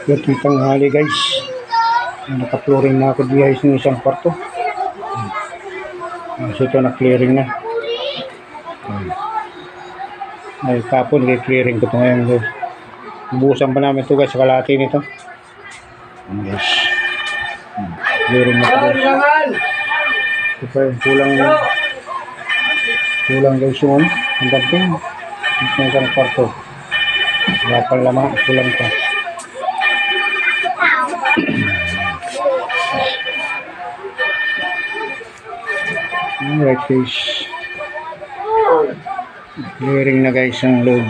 Ito tanghali guys. Naka-flooring na ako diya sa isang kwarto. So ito na-clearing na. Ay, kapon i-clearing ko ito ngayon guys. Bubusan pa namin ito guys sa kalahati nito. Yes. Clearing na ito guys. Ito pa yung kulang guys yung ang damping. Ito na isang kwarto. Wala pang laman, kulang pa. Alright guys, clearing na guys ang load.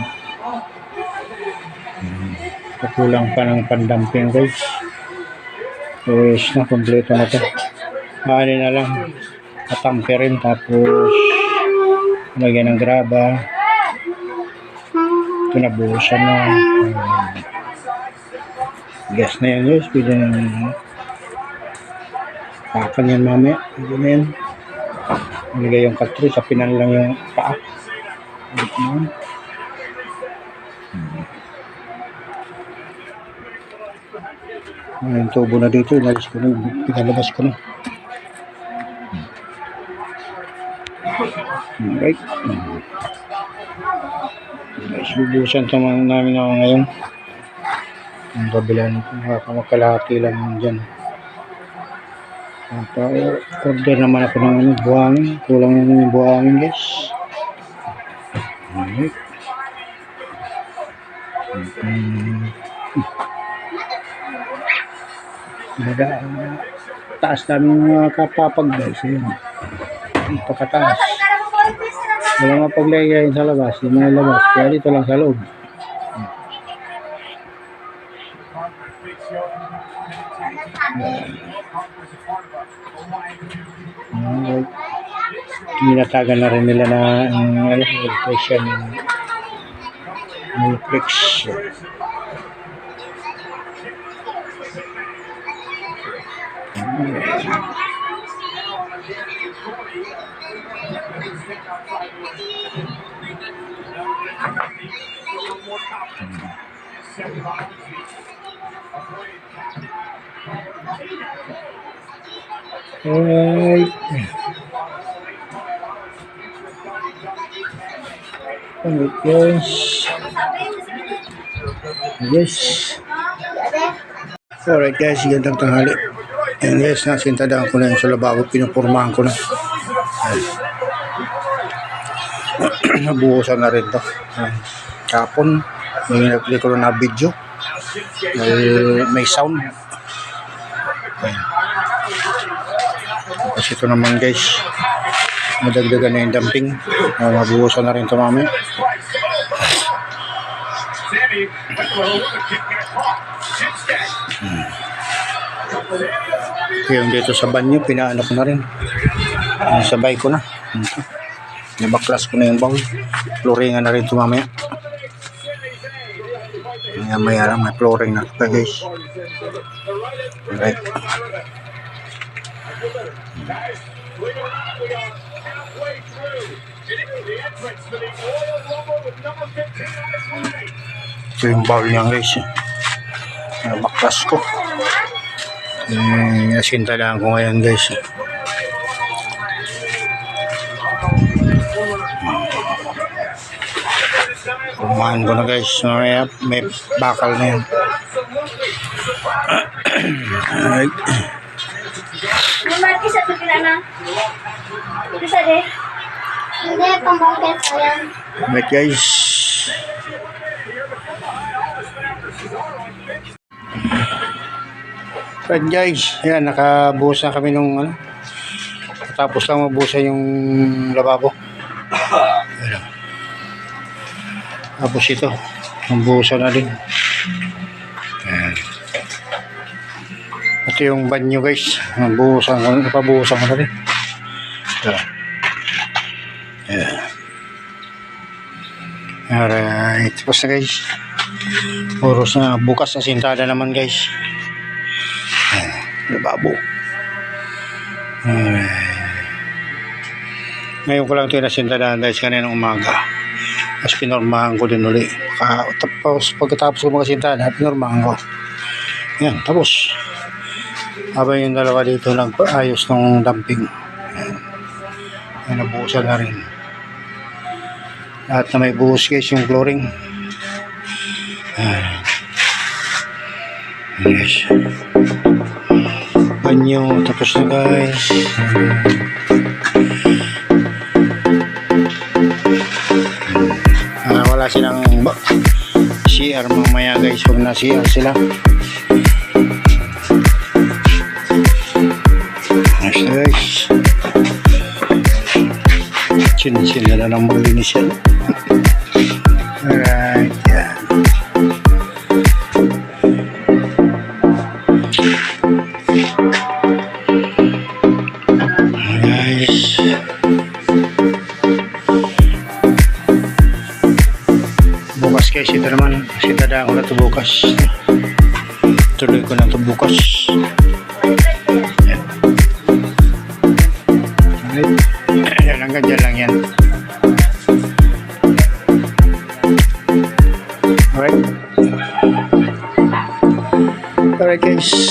Kulang pa ng pandamping guys. So na, kompleto na ito. Ano na lang, katamperin tapos lagyan ng graba. Ito nabuhusan na. Gas na yan guys, pwede na pakan yan mamaya. Pwede na yan. Nilagay yung cartridge, sapinan lang yung paa. Yung tubo na dito, inalis ko na, pinalabas ko na. Alright. Subusan ito namin ako ngayon. Ang kabila nito, makakalahati lang dyan. Order naman ako ng buhangin. Kulang naman yung buhangin guys. Alright. Taas namin mga kapapag guys. Pagkataas. Wala mapaglayain sa labas. Yung mga labas. Kaya dito lang sa loob. Alright. Tinatagan na rin nila na ang electrician Netflix. Alright. Alright guys. Yes. Alright guys, gandang tanghali. Ayan guys, nasintadaan ko na yung sa lababo, pinupurmahan ko na. Nabuhusan na rin to. Kapon, may nag-play ko na video. May sound. Ayan. Tapos ito naman guys, madagdagan na yung dumping. Mabuhusan na rin ito mamaya. Yung dito sa banyo, pinaano ko na rin. Sabay ko na. Nabaklas ko na yung bowl. Flooringan na rin ito mamaya. Maya lang, may flooring na ito guys. Alright. Ito yung bowl niya guys. Nabaklas ko. Nasintalaan ko ngayon guys. Kumahan ko na guys. May bakal na yan. Alright. Isa ito na. Isa de. Hindi, pambangkit ko yan. Alright guys. Alright guys. Ayan, nakabuhos na kami nung ano. Tapos lang mabuhusan yung lababo. Ayan. Tapos ito. Mabuhusan na din. Ayan. Ito yung banyo guys. Napabuhusan ko na rin. Ayan. Ayan. Alright. Tapos na guys. Oras na. Bukas na sintada naman guys. Ayan. Lababo. Alright. Ngayon ko lang ito nasintadaan guys kaninang umaga. Tapos pinormahan ko din ulit. Tapos pagkatapos ko magasintahan, pinormahan ko. Yan, tapos. Habang yung dalawa dito nagpaayos ng dumping. Yan, nabuhusan na rin. Lahat na may buhos guys yung flooring. Yes. Banyo, tapos na guys. Wala silang CR mamaya guys. Huwag na CR sila. Nice guys. Chin-chin na lang maglinis yan. Alright, yan. Guys. Bukas guys, ito naman. Kasi dadaan ko na ito bukas. Tuloy ko na ito bukas. Yan. Alright. Yan hanggang dyan lang yan. Alright. Alright guys.